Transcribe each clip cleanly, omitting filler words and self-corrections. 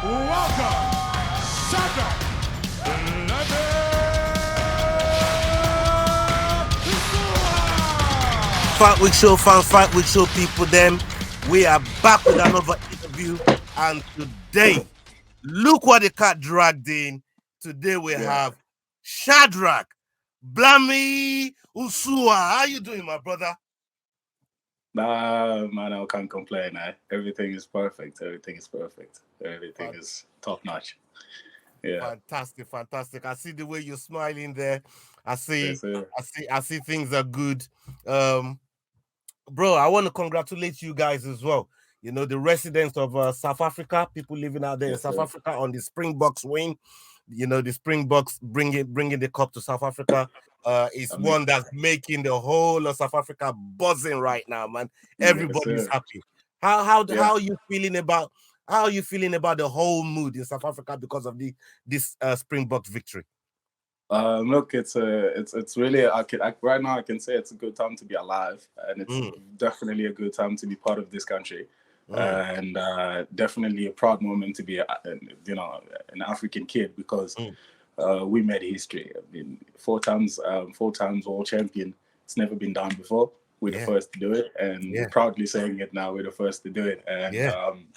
welcome Shadrack Nsua. FightWeek Show fans, FightWeek Show people, them. We are back with another interview, and today, look what the cat dragged in. Today we have Shadrack Blambee Nsua. How you doing, my brother? Nah, man, I can't complain. Everything is perfect. Everything is top notch. Yeah. Fantastic. I see the way you're smiling there. I see things are good. Bro, I want to congratulate you guys as well. You know, the residents of South Africa, people living out there in South Africa on the Springboks win. You know, the Springboks bringing the cup to South Africa. It's one that's making the whole of South Africa buzzing right now, man. Everybody's happy. How are you feeling about the whole mood in South Africa because of this Springboks victory? Look, it's really right now I can say it's a good time to be alive, and it's definitely a good time to be part of this country, and definitely a proud moment to be an African kid because we made history. I mean, four times world champion. It's never been done before. We're the first to do it, and proudly saying it now. We're the first to do it, and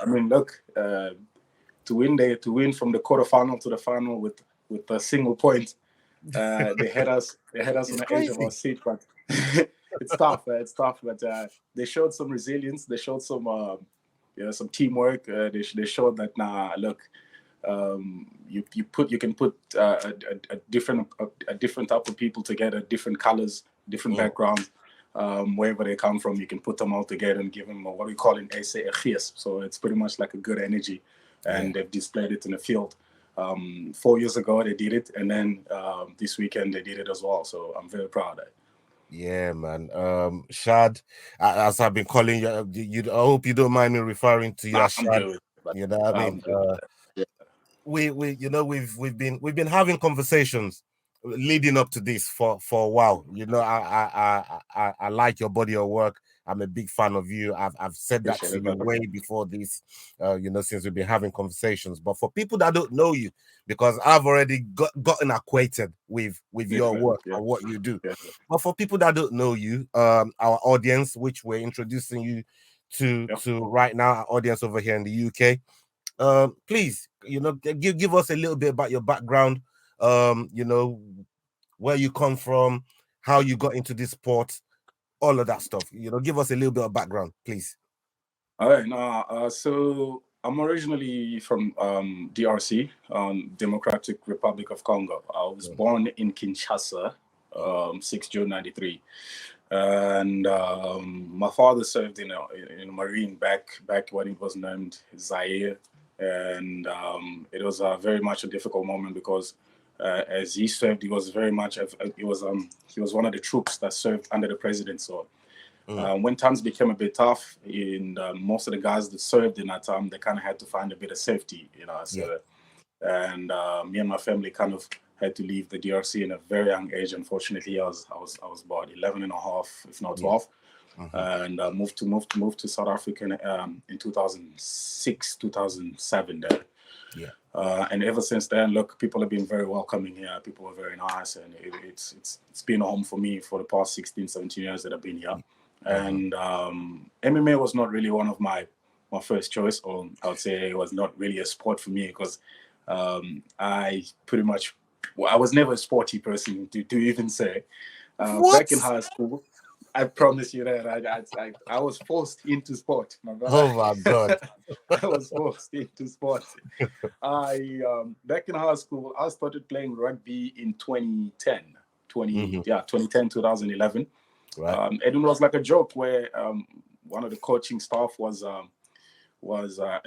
I mean, look, to win from the quarterfinal to the final with a single point. They had us on the edge of our seat, but it's tough. It's tough, but they showed some resilience. They showed some teamwork. They showed that look, you can put a different type of people together, different colors, different backgrounds, wherever they come from. You can put them all together and give them what we call in SA a gees. So it's pretty much like a good energy, and they've displayed it in the field. 4 years ago they did it, and then this weekend they did it as well. So I'm very proud of it. Yeah, man. Shad, as I've been calling you, I hope you don't mind me referring to you as Shad. You know what I mean? We've been having conversations leading up to this for a while. You know, I like your body of work. I'm a big fan of you. I've said that to you way before this, since we've been having conversations. But for people that don't know you, because I've already gotten acquainted with your work and what you do. But for people that don't know you, our audience, which we're introducing you to right now, our audience over here in the UK, please, give us a little bit about your background, where you come from, how you got into this sport, all of that stuff. Give us a little bit of background, please. All right. So I'm originally from DRC, Democratic Republic of Congo. I was born in Kinshasa, 6 June 93. And my father served in a Marine back when it was named Zaire. And it was very much a difficult moment because as he served, he was very much he was one of the troops that served under the president. So when times became a bit tough, most of the guys that served in that time, they kind of had to find a bit of safety, and me and my family kind of had to leave the DRC in a very young age. Unfortunately, I was about 11 and a half, if not 12. And moved to South Africa in 2006, 2007 there. And ever since then, look, people have been very welcoming here. People are very nice, and it's been a home for me for the past 16, 17 years that I've been here. And MMA was not really one of my first choice, or I would say it was not really a sport for me because I was never a sporty person to even say. Back in high school, I promise you that I was forced into sport, my brother. Oh my God. I was forced into sport. Back in high school, I started playing rugby in 2010, 2011. Right. And it was like a joke where one of the coaching staff was a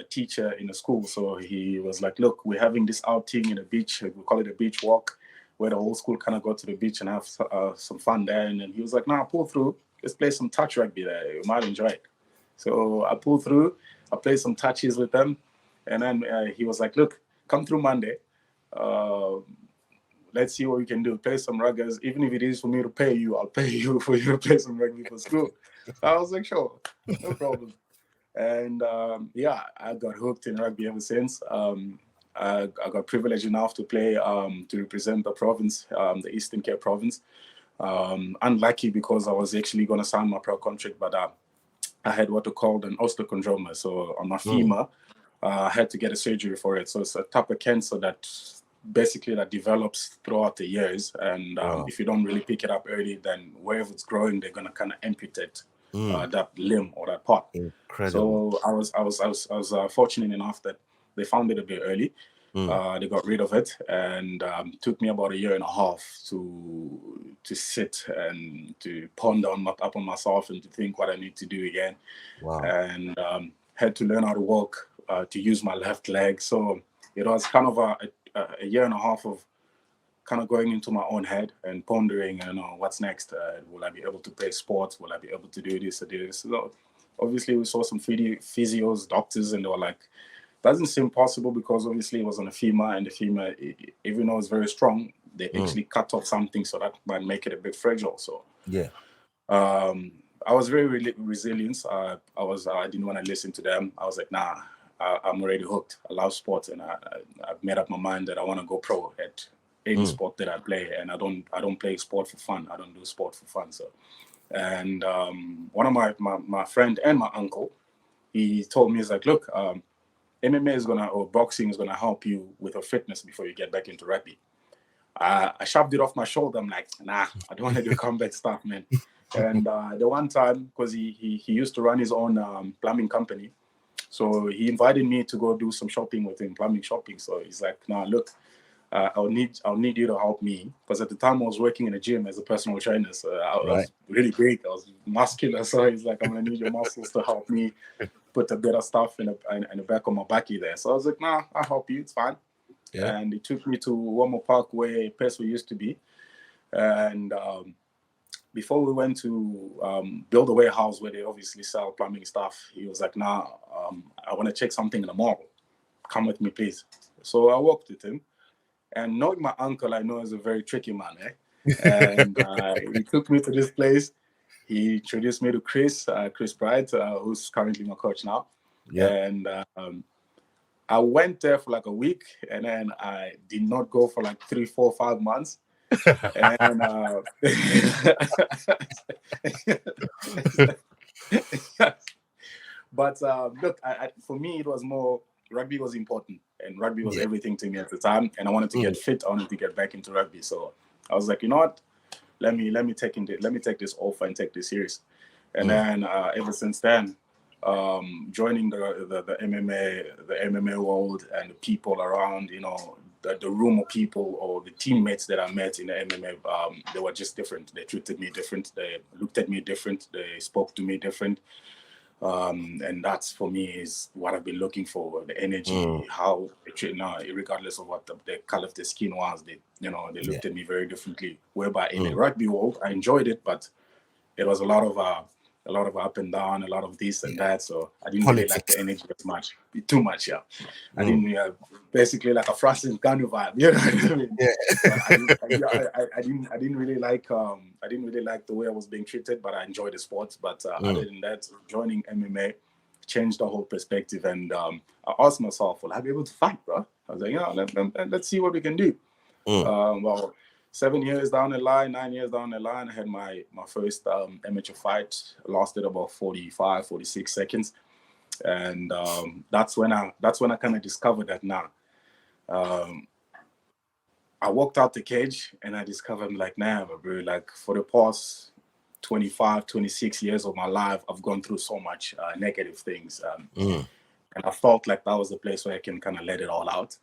teacher in the school. So he was like, look, we're having this outing in the beach. We call it a beach walk, where the whole school kind of go to the beach and have some fun there. And then he was like, pull through. Let's play some touch rugby there. You might enjoy it. So I pulled through. I played some touches with them. And then he was like, look, come through Monday. Let's see what we can do. Play some ruggers. Even if it is for me to pay you, I'll pay you for you to play some rugby for school. So I was like, sure, no problem. And I got hooked in rugby ever since. I got privileged enough to play to represent the province, the Eastern Cape province. Unlucky because I was actually going to sign my pro contract, but I had what they called an osteochondroma. So on my femur, I had to get a surgery for it. So it's a type of cancer that basically that develops throughout the years. And if you don't really pick it up early, then wherever it's growing, they're going to kind of amputate that limb or that part. Incredible. So I was fortunate enough that they found it a bit early. They got rid of it, and took me about a year and a half to sit and to ponder up on myself and to think what I need to do again. Wow. And had to learn how to walk, to use my left leg. So it was kind of a year and a half of kind of going into my own head and pondering, what's next? Will I be able to play sports? Will I be able to do this or do this? So obviously, we saw some physios, doctors, and they were like, doesn't seem possible because obviously it was on a femur, and the femur, even though it's very strong, they actually cut off something so that might make it a bit fragile. So I was very resilient. I didn't want to listen to them. I was like, nah, I'm already hooked. I love sports, and I've made up my mind that I want to go pro at any sport that I play, and I don't play sport for fun. I don't do sport for fun. So, and one of my friend and my uncle, he told me, he's like, look, MMA or boxing is gonna help you with your fitness before you get back into rugby. I shoved it off my shoulder. I'm like, nah, I don't want to do combat stuff, man. And the one time, because he used to run his own plumbing company, so he invited me to go do some shopping with him, plumbing shopping. So he's like, nah, look, I'll need you to help me, because at the time I was working in a gym as a personal trainer, so I was really big, I was muscular. So he's like, I'm gonna need your muscles to help me put a bit of stuff in the back of my backy there. So I was like, nah, I'll help you, it's fine. Yeah. And he took me to Womo Park, where Peswa used to be, and before we went to build a warehouse where they obviously sell plumbing stuff, he was like, nah, I want to check something in the mall, come with me please. So I walked with him. And knowing my uncle, I know is a very tricky man, And he took me to this place. He introduced me to Chris Bright, who's currently my coach now. Yeah. And I went there for like a week, and then I did not go for like 3, 4, 5 months. And but look, for me, it was more, rugby was important, and rugby was everything to me at the time, and I wanted to get fit. I wanted to get back into rugby. So I was like, you know what, let me take this offer and take this serious. And then ever since then, joining the MMA world, and the people around, the room of people or the teammates that I met in the MMA, they were just different. They treated me different. They looked at me different. They spoke to me different. And that's, for me, is what I've been looking for. The energy, how they treat now, regardless of what the color of the skin was, they looked at me very differently. Whereby in the rugby world, I enjoyed it, but it was a lot of up and down, a lot of this and that. So I didn't really like the energy as much, too much. Yeah, I didn't basically like a Francis Ngannou vibe. You know what I mean? Yeah. I didn't really like the way I was being treated, but I enjoyed the sport. But other than that, joining MMA changed the whole perspective. And I asked myself, will I be able to fight, bro? I was like, let's see what we can do. Well, 7 years down the line, 9 years down the line, I had my first amateur fight. Lasted about 45, 46 seconds. And that's when I kind of discovered that now. I walked out the cage and I discovered, like, nah, bro, like, for the past 25, 26 years of my life, I've gone through so much negative things. And I felt like that was the place where I can kind of let it all out.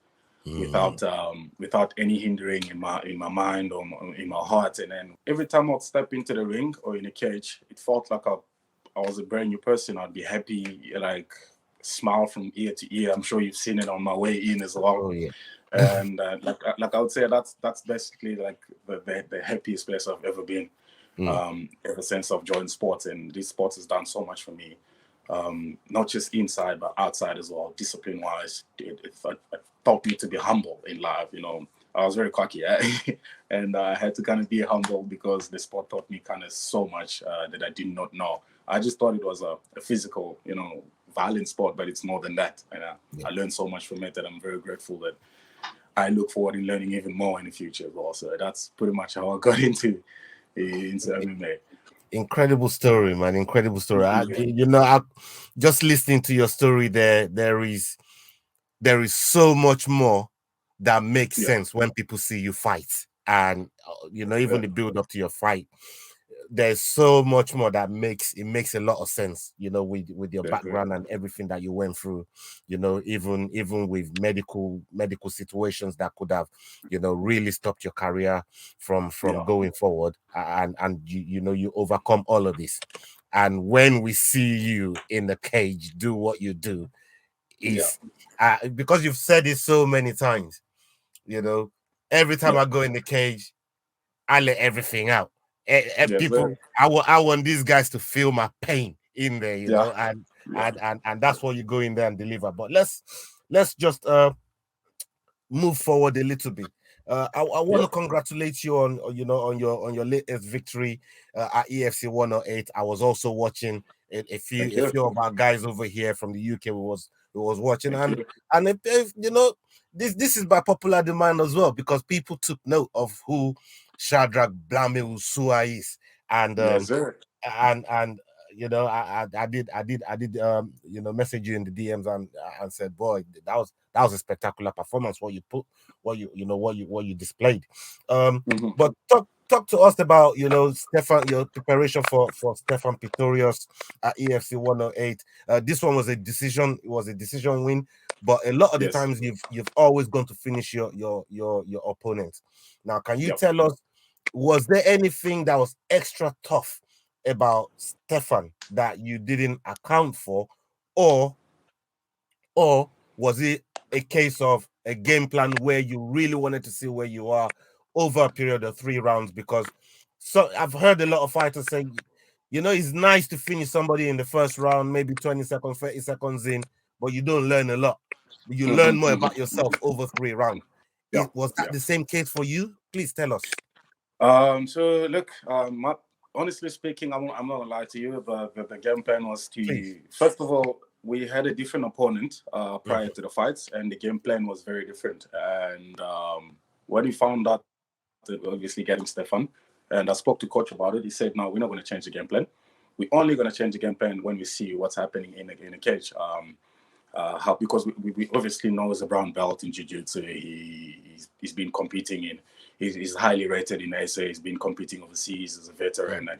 Without any hindering in my mind or in my heart. And then every time I'd step into the ring or in a cage, it felt like I was a brand new person. I'd be happy, like, smile from ear to ear. I'm sure you've seen it on my way in as well. Oh, yeah. And like I would say, that's basically like the happiest place I've ever been. Ever since I've joined sports, and this sport has done so much for me. Not just inside but outside as well. Discipline wise, it taught me to be humble in life. I was very cocky, and I had to kind of be humble because the sport taught me kind of so much that I did not know. I just thought it was a physical, violent sport, but it's more than that. And I learned so much from it that I'm very grateful that I look forward in learning even more in the future as well. So that's pretty much how I got into MMA. Incredible story, man. Incredible story. Just listening to your story there is so much more that makes sense when people see you fight. And even the build up to your fight, there's so much more that makes a lot of sense, with your background and everything that you went through, even with medical situations that could have, really stopped your career from going forward. And you overcome all of this. And when we see you in the cage do what you do, is because you've said it so many times, every time I go in the cage, I let everything out. People, I want these guys to feel my pain in there, and that's what you go in there and deliver. But let's just move forward a little bit. I want to congratulate you on your latest victory at EFC 108. I was also watching a few of our guys over here from the UK was watching, and this is by popular demand as well, because people took note of who Shadrack Nsua is, and I did message you in the DMs and said, boy, that was a spectacular performance. What you displayed. But talk to us about Stefan, your preparation for Stefan Pretorius at EFC 108. This one was a decision. It was a decision win, but a lot of the times you've always gone to finish your opponent. Now, can you tell us, was there anything that was extra tough about Stefan that you didn't account for, or was it a case of a game plan where you really wanted to see where you are over a period of 3 rounds? Because I've heard a lot of fighters say, it's nice to finish somebody in the first round, maybe 20 seconds, 30 seconds in, but you don't learn a lot. You learn more about yourself over 3 rounds. Was that the same case for you? Please tell us. So look, honestly speaking, I'm not gonna lie to you, but the game plan was to first of all, we had a different opponent prior to the fights, and the game plan was very different. And when we found out that obviously getting Stefan, and I spoke to coach about it, he said, no, we're not going to change the game plan. We're only going to change the game plan when we see what's happening in the cage. Because we obviously know he's a brown belt in jiu-jitsu. He's been competing in. He's highly rated in SA. He's been competing overseas as a veteran, and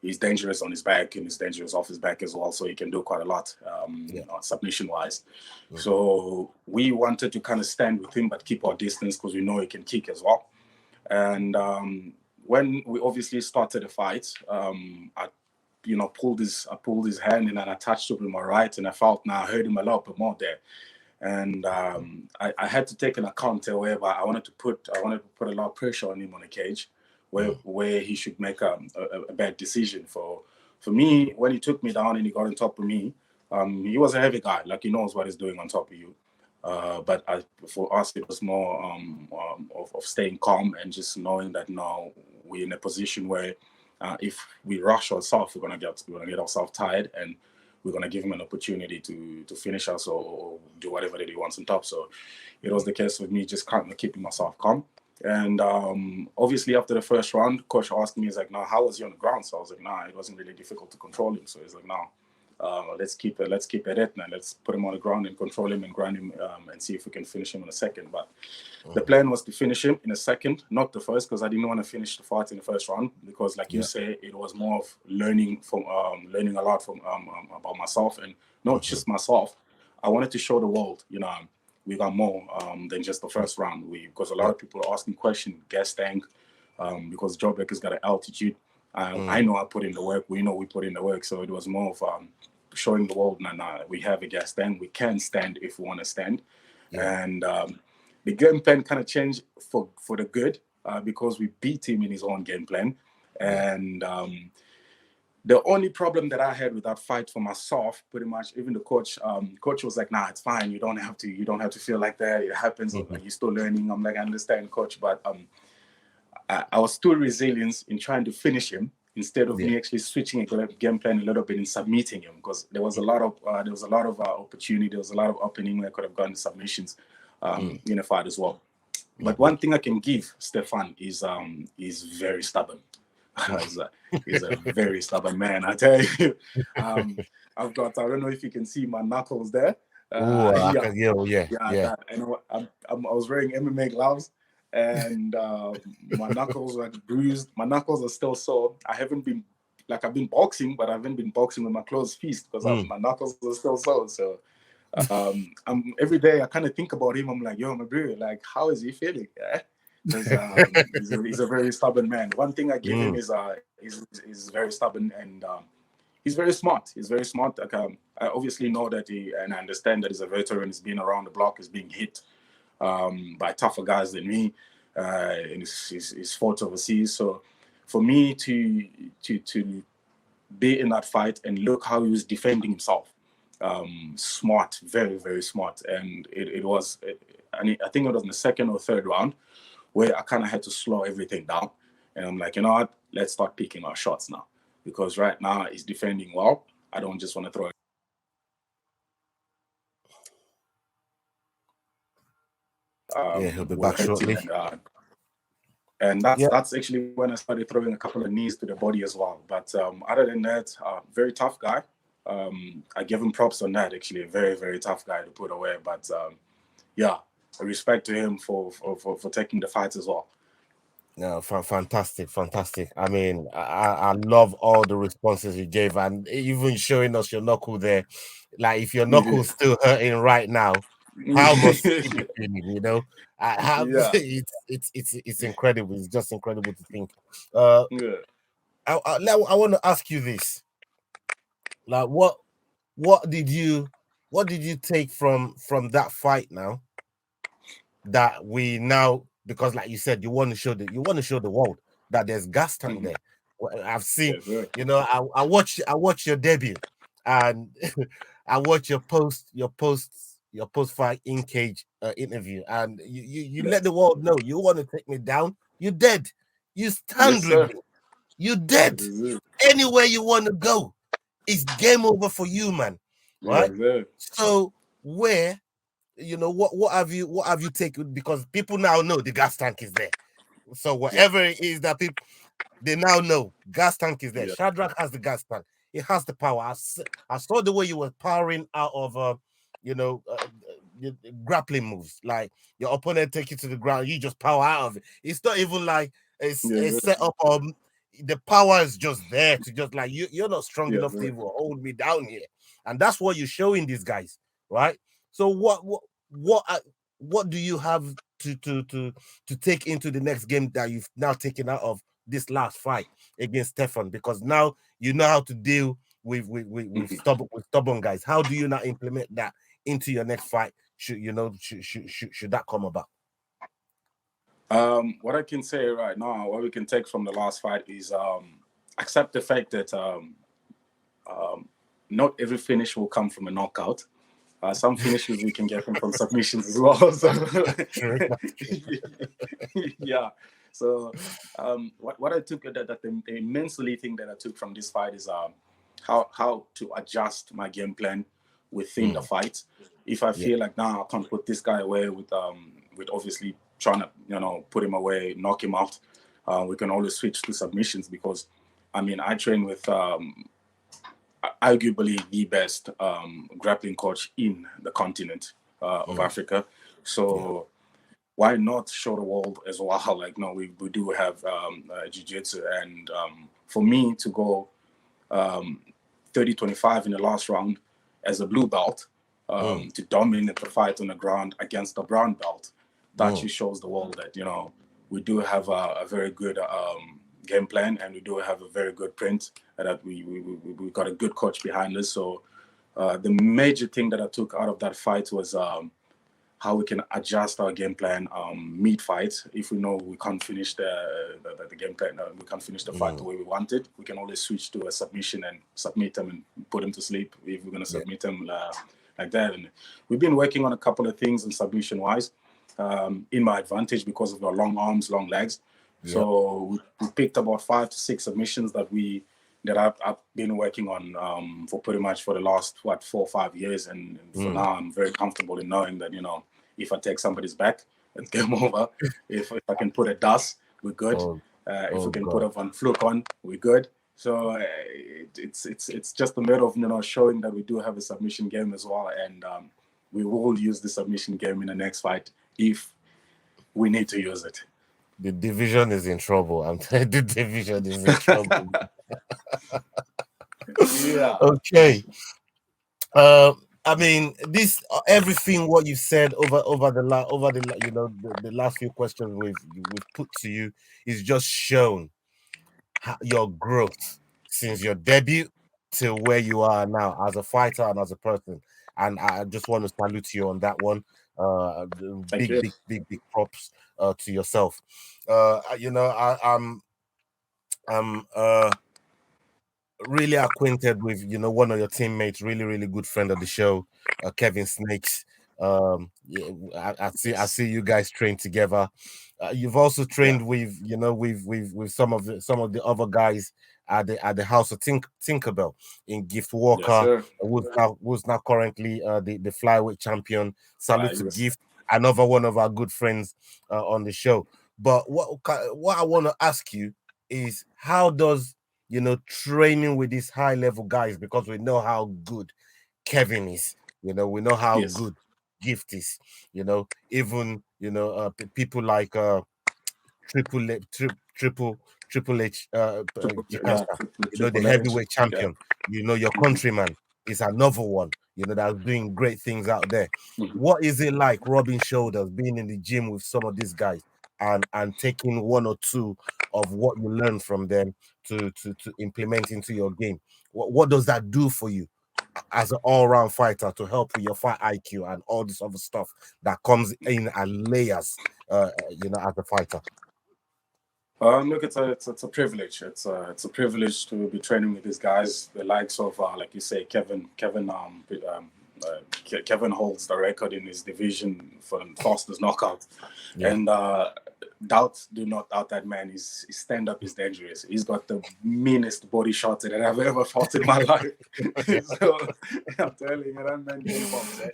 he's dangerous on his back and he's dangerous off his back as well. So he can do quite a lot submission-wise. So we wanted to kind of stand with him but keep our distance because we know he can kick as well. And when we obviously started the fight, I pulled his hand and then I touched it with my right, and I felt I hurt him a lot bit more there. And I had to take an account there whereby I wanted to put a lot of pressure on him on the cage, where he should make a bad decision. For me, when he took me down and he got on top of me, he was a heavy guy, like he knows what he's doing on top of you. But for us, it was more of staying calm and just knowing that now we're in a position where if we rush ourselves, we're gonna get ourselves tired, and we're gonna give him an opportunity to finish us or do whatever that he wants on top. So it was the case with me just kind of keeping myself calm. And obviously after the first round, coach asked me, he's like, "Now, how was he on the ground?" So I was like, it wasn't really difficult to control him. So he's like, let's keep it at now. Let's put him on the ground and control him and grind him and see if we can finish him in a second. But the plan was to finish him in a second, not the first, because I didn't want to finish the fight in the first round, because like you say, it was more of learning a lot from about myself, and not just myself. I wanted to show the world, we got more than just the first round. Because a lot of people are asking questions, gas tank, because Joe Becker's got an altitude. I know I put in the work. We know we put in the work. So it was more of showing the world, we have a gas stand. We can stand if we want to stand. And the game plan kind of changed for the good because we beat him in his own game plan. And the only problem that I had with that fight for myself, pretty much, even the coach was like, "Nah, it's fine. You don't have to feel like that. It happens. You're still learning." I'm like, "I understand, coach, but I was still resilient in trying to finish him, instead of me actually switching a game plan a little bit and submitting him, because there was a lot of opportunity, there was a lot of opening where I could have gone to submissions in a fight as well. But one thing I can give Stefan is very stubborn. He's a very stubborn man, I tell you. I don't know if you can see my knuckles there. Yeah. And I was wearing MMA gloves, and my knuckles were bruised. My knuckles are still sore. I've been boxing, but I haven't been boxing with my closed fist because my knuckles are still sore. So every day I kind of think about him. I'm like, yo, my bro, like, how is he feeling? Yeah? He's a very stubborn man. One thing I give him is he's very stubborn, and he's very smart. He's very smart. Like, I obviously know that and I understand that he's a veteran. He's been around the block. He's being hit by tougher guys than me, and he's fought overseas. So for me to be in that fight and look how he was defending himself, smart, very, very smart. And I think it was in the second or third round where I kind of had to slow everything down. And I'm like, you know what? Let's start picking our shots now. Because right now he's defending well. I don't just want to throw it. He'll be back shortly. And that's actually when I started throwing a couple of knees to the body as well. But other than that, very tough guy. I give him props on that, actually. A very, very tough guy to put away. But respect to him for taking the fights as well. No, fantastic. I mean, I love all the responses you gave, and even showing us your knuckle there. Like, if your knuckle's still hurting right now, how must you be feeling? You know, it's incredible. It's just incredible to think. I want to ask you this. Like, what did you take from that fight now? That we now, because like you said, you want to show the world that there's gas tank there. I've seen, you know, I watch your debut, and I watch your post fight in cage interview, and you let the world know you want to take me down. You dead. You stand with me. You dead. Anywhere you want to go, it's game over for you, man. Right? So where, you know, what have you taken? Because people now know the gas tank is there. So whatever it is that people, they now know gas tank is there. Shadrack has the gas tank. It has the power. I saw the way you were powering out of grappling moves. Like, your opponent take you to the ground, you just power out of it. It's not even like a setup. The power is just there to just like you're not strong enough to even hold me down here, and that's what you're showing these guys, right? So what do you have to take into the next game that you've now taken out of this last fight against Stefan? Because now you know how to deal with stubborn guys. How do you now implement that into your next fight? Should that come about? What I can say right now, what we can take from the last fight is accept the fact that not every finish will come from a knockout. Some finishes we can get from submissions as well. So, So what I took, the mentally thing that I took from this fight is how to adjust my game plan within the fight. If I feel like I can't put this guy away with obviously trying to put him away, knock him out, we can always switch to submissions, because I mean I train with arguably the best grappling coach in the continent of Africa. So why not show the world as well? Like, no, we do have jiu-jitsu, and for me to go 30-25 in the last round as a blue belt, to dominate the fight on the ground against the brown belt, that just shows the world that, we do have a very good game plan, and we do have a very good print, that we got a good coach behind us. So the major thing that I took out of that fight was how we can adjust our game plan mid-fight. If we know we can't finish the game plan, we can't finish the fight the way we want it, we can always switch to a submission and submit them and put them to sleep if we're going to submit them like that. And we've been working on a couple of things in submission-wise in my advantage because of our long arms, long legs. So we picked about 5 to 6 submissions that I've been working on for pretty much for the last 4 or 5 years, and for now I'm very comfortable in knowing that if I take somebody's back, it's game over. If I can put a dust, we're good. If we can put a Van Fluke on, we're good. So it's just a matter of showing that we do have a submission game as well, and we will use the submission game in the next fight if we need to use it. The division is in trouble. I'm telling you, the division is in trouble. Yeah. Okay. I mean, this everything what you said over the last few questions we've put to you is just shown your growth since your debut to where you are now as a fighter and as a person. And I just want to salute you on that one. Big props to yourself. I'm really acquainted with one of your teammates, really good friend of the show, Kevin Snakes. I see you guys train together. You've also trained with with some of the other guys at the House of Tinkerbell in Gift Walker, who's now currently the flyweight champion. Salute to Gift, another one of our good friends on the show. But what I want to ask you is, how does training with these high level guys, because we know how good Kevin is, we know how good Gift is, even people like Triple H, the heavyweight champion, your countryman is another one, that's doing great things out there. What is it like rubbing shoulders, being in the gym with some of these guys and taking one or two of what you learn from them to implement into your game? What does that do for you as an all-round fighter to help with your fight IQ and all this other stuff that comes in and layers as a fighter? Look, it's a privilege. It's a privilege to be training with these guys, the likes of like you say, Kevin holds the record in his division for the fastest knockout, and do not doubt that man. His stand-up is dangerous. He's got the meanest body shots that I've ever fought in my life. So I'm telling you, that man.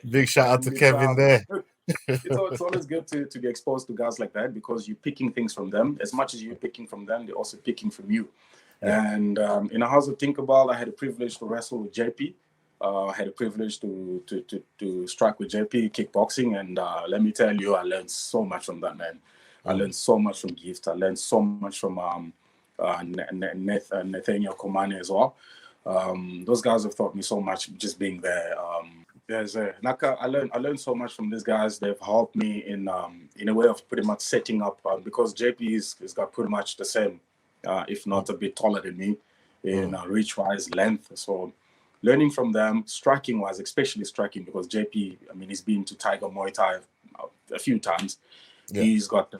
Big shout out to Kevin there. It's always good to be exposed to guys like that, because you're picking things from them. As much as you're picking from them, they're also picking from you. And in a House of Tinkerbell, I had the privilege to wrestle with JP. I had the privilege to strike with JP kickboxing, and let me tell you, I learned so much from that man. I learned so much from Gift. I learned so much from Nathaniel Komane as well. Those guys have taught me so much just being there. I learned so much from these guys. They've helped me in a way of pretty much setting up, because JP has got pretty much the same, if not a bit taller than me, in reach-wise, length. So learning from them, striking-wise, especially striking, because JP, he's been to Tiger Muay Thai a few times. He's got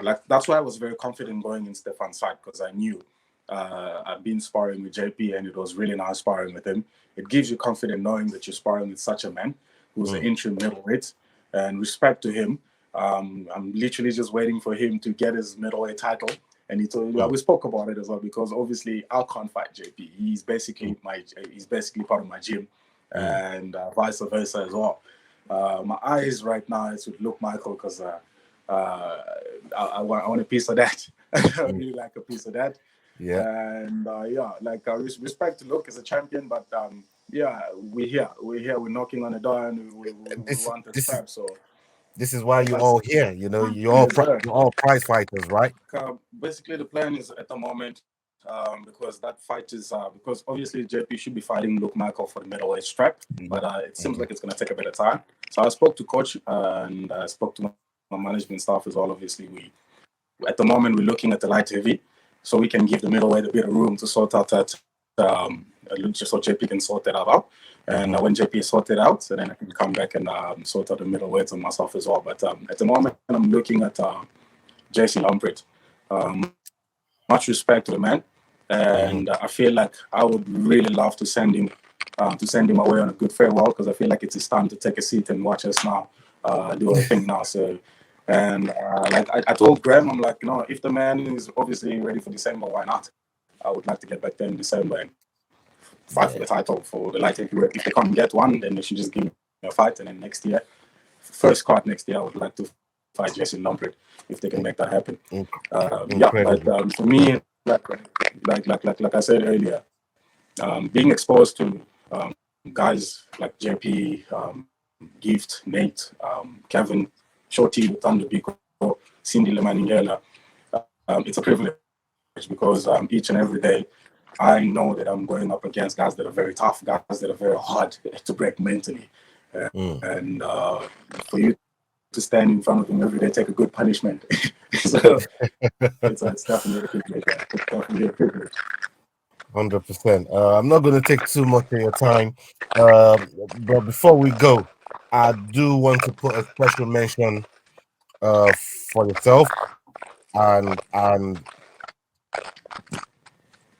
like, that's why I was very confident going in Stefan's fight, because I knew I've been sparring with JP, and it was really nice sparring with him. It gives you confidence knowing that you're sparring with such a man who's an interim middleweight, and respect to him. I'm literally just waiting for him to get his middleweight title. And he told me, we spoke about it as well, because obviously I can't fight JP. He's basically part of my gym, and vice versa as well. My eyes right now is with Luke Michael, because I want a piece of that. I really like a piece of that. And respect to Luke as a champion, but we're here, we're knocking on the door, and we want to step. So this is why you're all here. You're all prize fighters, right? Basically, the plan is at the moment, because that fight is because obviously JP should be fighting Luke Michael for the middleweight strap, but it seems like it's going to take a bit of time. So I spoke to coach, and I spoke to my management staff as well. Obviously, at the moment we're looking at the light heavy, so we can give the middleweight a bit of room to sort out that, just so JP can sort that out. And when JP is sorted out, so then I can come back and sort out the middleweights and myself as well. But at the moment, I'm looking at Jason Lombrit. Much respect to the man, and I feel like I would really love to send him away on a good farewell, because I feel like it's his time to take a seat and watch us now do our thing now. So And like I told Graham, I'm like, if the man is obviously ready for December, why not? I would like to get back there in December and fight for the title for the light heavyweight. If they can't get one, then they should just give me a fight. And then next year, first card next year, I would like to fight Jesse Lumpred if they can make that happen. But for me, like I said earlier, being exposed to guys like JP, Gift, Nate, Kevin, Shorty, Thunder Biko, Cindy Lemaningela, it's a privilege because each and every day I know that I'm going up against guys that are very tough, guys that are very hard to break mentally. And for you to stand in front of them every day, take a good punishment. So it's definitely a privilege. 100%. I'm not going to take too much of your time, but before we go, I do want to put a special mention for yourself, and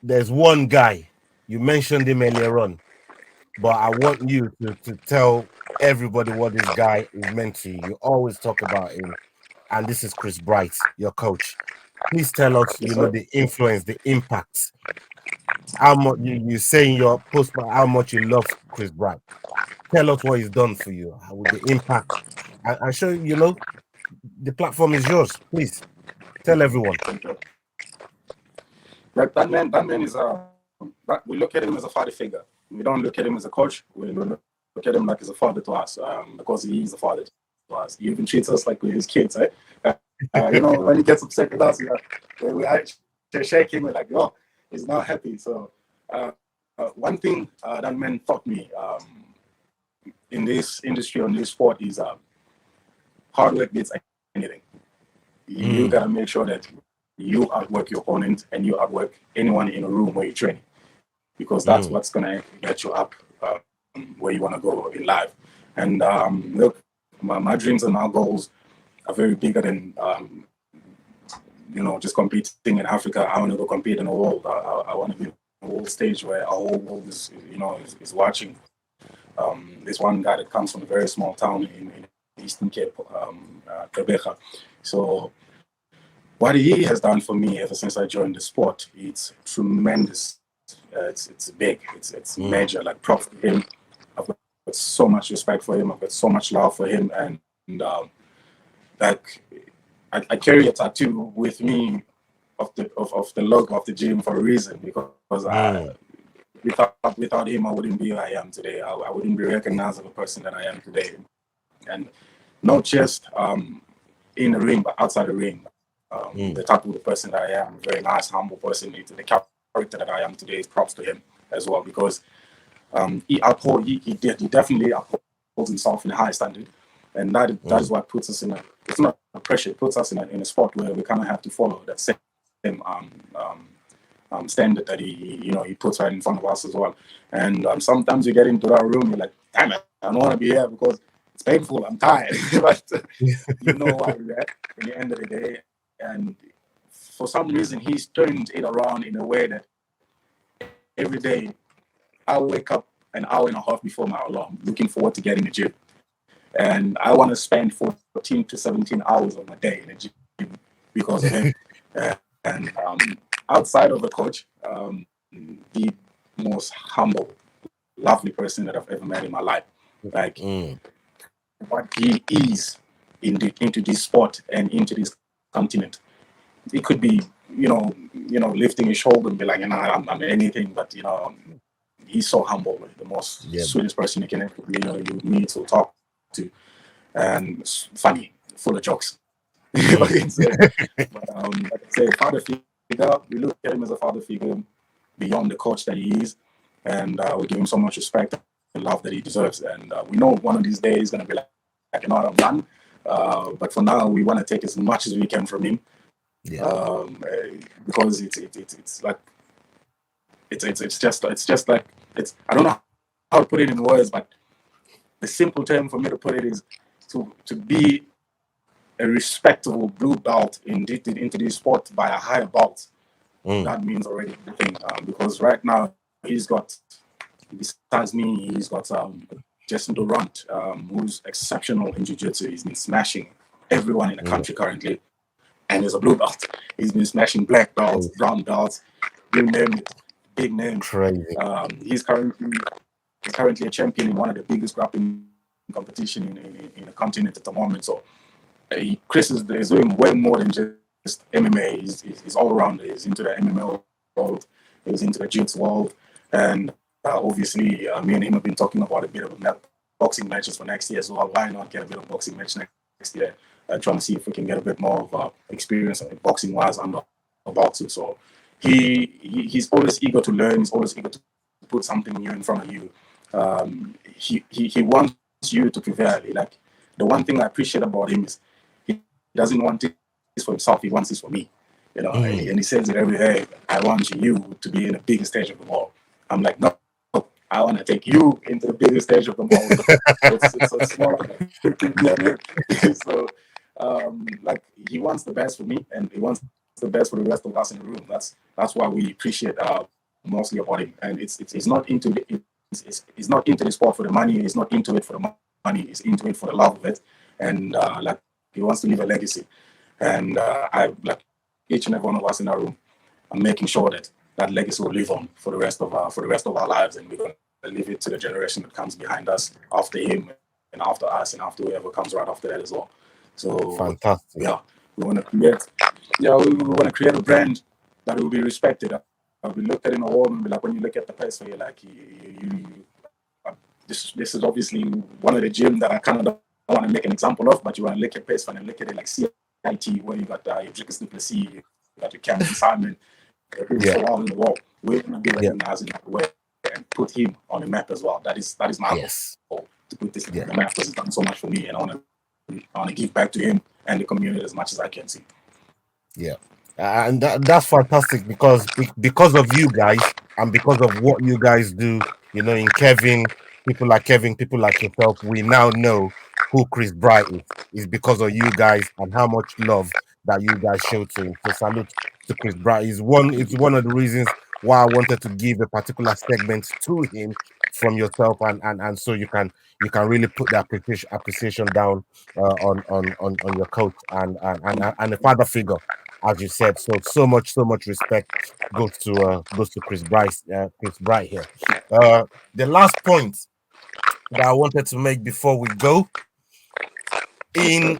there's one guy you mentioned him earlier on, but I want you to tell everybody what this guy is meant to you. You always talk about him, and this is Chris Bright, your coach. Please tell us, the influence, the impact. How much you say in your post, how much you love Chris Bright. Tell us what he's done for you, with the impact. And show the platform is yours. Please tell everyone. Like that man is we look at him as a father figure. We don't look at him as a coach. We look at him like he's a father to us, because he is a father to us. He even treats us like we're his kids, right? When he gets upset with us, we actually shake him. We're like, oh, he's not happy. So one thing that man taught me in this industry, on this sport, is hard work beats anything. You gotta make sure that you outwork your opponent and you outwork anyone in a room where you're training, because that's what's gonna get you up where you want to go in life. And look, my dreams and my goals are very bigger than just competing in Africa. I want to go compete in the world. I want to be on a world stage where our whole world is watching. There's one guy that comes from a very small town in Eastern Cape, Gqeberha. So what he has done for me ever since I joined the sport, it's tremendous. It's big. It's major. Like, props to him. I've got so much respect for him. I've got so much love for him, and like I carry a tattoo with me of the logo of the gym for a reason, because without him I wouldn't be who I am today. I wouldn't be recognized as the person that I am today, and not just in the ring but outside the ring. The type of the person that I am, a very nice, humble person. The character that I am today is props to him as well, because he definitely upholds himself in a high standard, and that is what puts us in it's not a pressure, it puts us in a spot where we kind of have to follow that same standard that he puts right in front of us as well. And sometimes you get into that room, you're like, damn it, I don't want to be here because it's painful, I'm tired. But you know why you're at the end of the day. And for some reason, he's turned it around in a way that every day I wake up an hour and a half before my alarm, looking forward to getting the gym. And I want to spend 14 to 17 hours of my day in the gym because of him. And outside of the coach, the most humble, lovely person that I've ever met in my life. Like, what he is into this sport and into this continent. It could be, lifting his shoulder and be like, I'm anything, but he's so humble, the most sweetest person you can ever be, you meet or talk to, and funny, full of jokes. But like I say, father figure, we look at him as a father figure beyond the coach that he is, and we give him so much respect and love that he deserves. And we know one of these days he's going to be like, I'm done. But for now, we want to take as much as we can from him, because it's like it's just like I don't know how to put it in words, but the simple term for me to put it is to be a respectable blue belt into this sport by a higher belt. That means already everything, because right now he's got, besides me, he's got Jason Durant, who's exceptional in jiu-jitsu. He's been smashing everyone in the country currently. And he's a blue belt. He's been smashing black belts, brown belts, you name it, big names. Crazy. He's currently a champion in one of the biggest grappling competition in the continent at the moment. So Chris is doing way more than just MMA. He's all around. He's into the MMA world. He's into the jiu-jitsu world. And obviously, me and him have been talking about a bit of boxing matches for next year as well. Why not get a bit of boxing match next year? Trying to see if we can get a bit more of experience boxing-wise under boxing. So he's always eager to learn. He's always eager to put something new in front of you. He wants you to prevail. Like, the one thing I appreciate about him is he doesn't want this for himself. He wants this for me. You know, and he says it every day. I want you to be in the biggest stage of the world. I'm like, no, I want to take you into the biggest stage of the world. It's so small. So, like, he wants the best for me, and he wants the best for the rest of us in the room. That's why we appreciate mostly about him. And it's not into it's not into the sport for the money. He's not into it for the money. He's into it for the love of it. And like, he wants to leave a legacy. And I, like, each and every one of us in our room, I'm making sure that legacy will live on for the rest of our lives, and we're going to leave it to the generation that comes behind us, after him, and after us, and after whoever comes right after that as well. So fantastic. Yeah, we want to create a brand that will be respected. We look at it in a world and be like, when you look at the place where you're like, this is obviously one of the gyms that I kind of don't want to make an example of, but you want to look at place and look at it like CIT, where you got your Drickus Duplessis, you got your Cameron Simon, all in the world. We're going to be recognized in that way and put him on the map as well. That is my goal, to put this on the map, because he's done so much for me, and I want to give back to him and the community as much as I can see. Yeah. And that's fantastic, because of you guys, and because of what you guys do, you know, in Kevin, people like yourself, we now know who Chris Bright is. It's because of you guys and how much love that you guys show to him. So salute to Chris Bright. It's one of the reasons why I wanted to give a particular segment to him from yourself, and so you can really put that appreciation down on your coach and a father figure, as you said. So much respect goes to Chris Bright here. The last point that I wanted to make before we go, in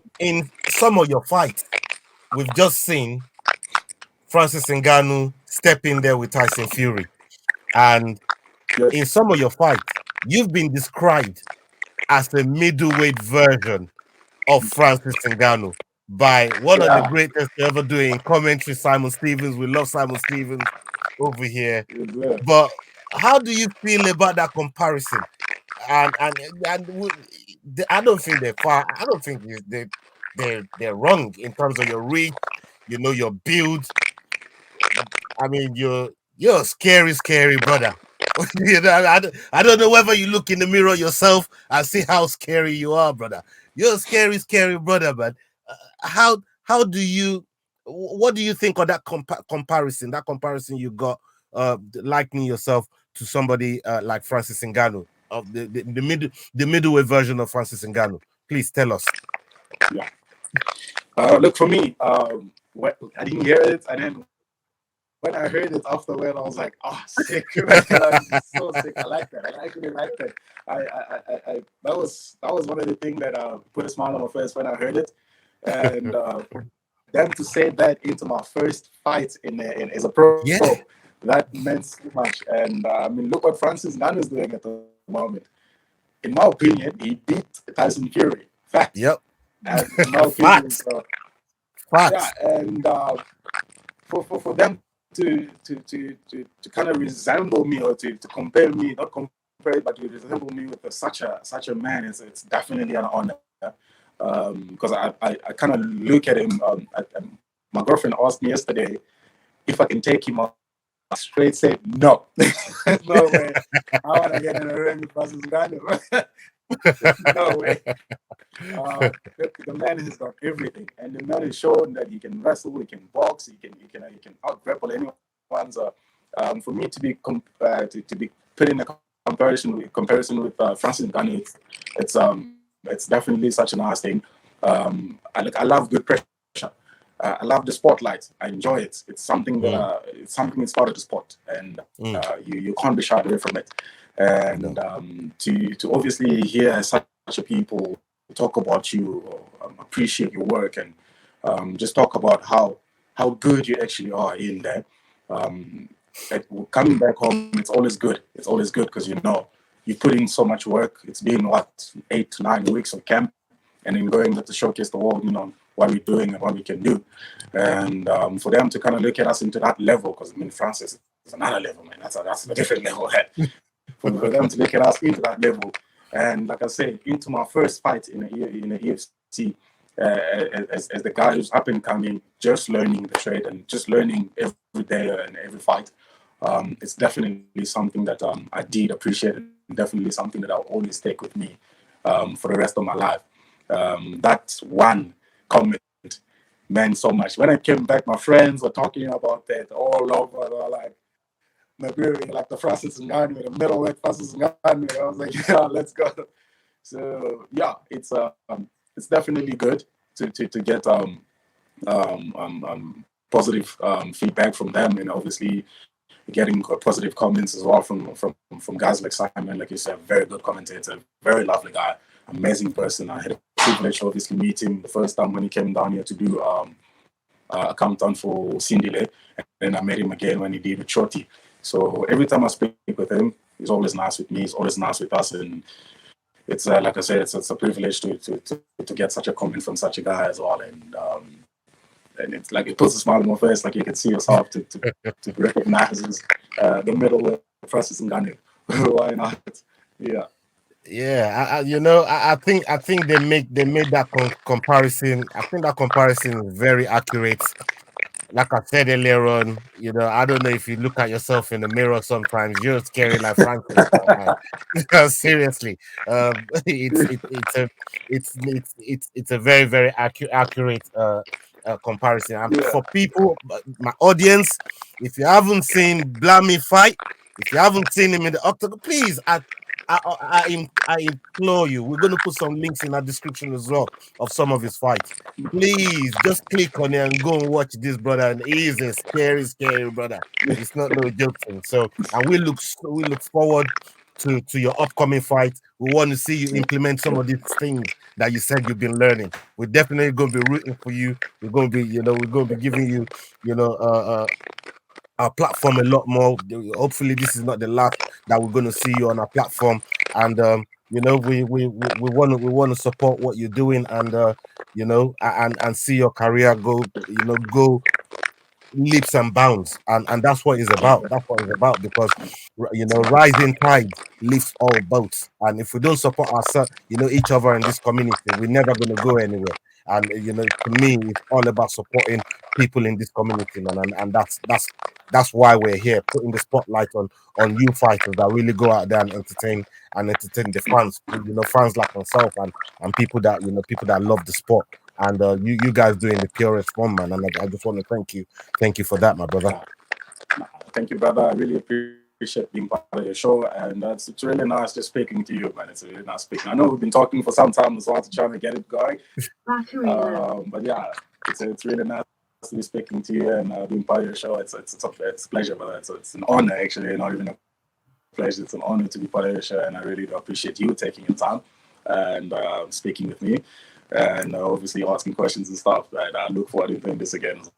some of your fights, we've just seen Francis Ngannou step in there with Tyson Fury, and in some of your fights, you've been described as a middleweight version of Francis Ngannou by one of the greatest to ever do it in commentary, Simon Stevens. We love Simon Stevens over here. But how do you feel about that comparison? And I don't think they're far. I don't think they're wrong in terms of your reach, you know, your build. I mean, you're a scary brother. You know, I don't know whether you look in the mirror yourself and see how scary you are, brother. You're a scary brother, man. How do you? What do you think of that comparison? That comparison you got, likening yourself to somebody like Francis Ngannou, of the middleweight version of Francis Ngannou. Please tell us. Yeah. Look, for me, I didn't hear it, and then when I heard it afterward, I was like, "Oh, sick! So sick! I like that. I actually like that. I that was one of the things that put a smile on my face when I heard it, and then to say that into my first fight as a pro, that meant so much. And I mean, look what Francis Ngannou is doing at the moment. In my opinion, he beat Tyson Fury. Fact. Yep. And in my opinion, yeah, and for them to kind of resemble me, or to compare me, not compare, but to resemble me with such a man, it's definitely an honor. Because I kind of look at him. My girlfriend asked me yesterday if I can take him on. I straight said no. No way. I want to get in a ring with Francis Ngannou. No way. The man has got everything, and the man has shown that he can wrestle, he can box, he can out grapple anyone. So, for me to be put in a comparison with Francis Ngannou, it's definitely such a nice thing. I love good pressure. I love the spotlight. I enjoy it. It's something that it's something that's part of the sport, and you can't be shy away from it. And to obviously hear such a people talk about you, appreciate your work, and just talk about how good you actually are in there. Coming back home, it's always good. It's always good because you put in so much work. It's been 8 to 9 weeks of camp, and then going to showcase the world, what we're doing and what we can do. And for them to kind of look at us into that level, because France is another level, man. That's a different level. For them to look at us into that level, and like I said, into my first fight in the UFC, as the guy who's up and coming, just learning the trade and just learning every day and every fight. It's definitely something that I did appreciate, and definitely something that I'll always take with me for the rest of my life. That one comment meant so much. When I came back, my friends were talking about that all over. They were like, like the Francis Ngannou, the middleweight Francis Ngannou. I was like, yeah, let's go. So yeah, it's definitely good to get positive feedback from them, and obviously getting positive comments as well from guys like Simon, like you said, very good commentator, very lovely guy, amazing person. I had a privilege to obviously meet him the first time when he came down here to do a countdown for Sindile, and then I met him again when he did with Shorty. So every time I speak with him, he's always nice with me. He's always nice with us, and it's like I said, it's a privilege to get such a comment from such a guy as well. And it's like it puts a smile on my face, like you can see yourself to recognize the middleweight Francis Ngannou. Why not? Yeah. Yeah, I think they made that comparison. I think that comparison is very accurate. Like I said earlier on, I don't know if you look at yourself in the mirror sometimes, you're scary like Francis. Seriously, it's a very, very accurate comparison. And for people, my audience, if you haven't seen Blambee fight, if you haven't seen him in the octagon, please, I implore you. We're going to put some links in our description as well of some of his fights. Please just click on it and go and watch this brother. And he is a scary, scary brother. It's not no joke thing. So, and we look forward to your upcoming fight. We want to see you implement some of these things that you said you've been learning. We're definitely going to be rooting for you. We're going to be giving you, our platform a lot more. Hopefully this is not the last that we're going to see you on our platform, and we want to support what you're doing, and and see your career go leaps and bounds, and that's what it's about. That's what it's about, because rising tide lifts all boats, and if we don't support ourselves, each other in this community, we're never going to go anywhere. And to me, it's all about supporting people in this community, man, and that's why we're here, putting the spotlight on you fighters that really go out there and entertain the fans, fans like myself, and people that love the sport. And you guys doing the purest form, man, and I just want to thank you for that, my brother. Thank you, brother. I really appreciate being part of your show, and it's really nice just speaking to you, man. It's really nice speaking. I know we've been talking for some time as well to try to get it going, but yeah, it's really nice to be speaking to you and being part of your show. It's a pleasure, brother. It's an honor, actually, not even a pleasure. It's an honor to be part of your show, and I really do appreciate you taking your time and speaking with me, and obviously asking questions and stuff. And I look forward to doing this again as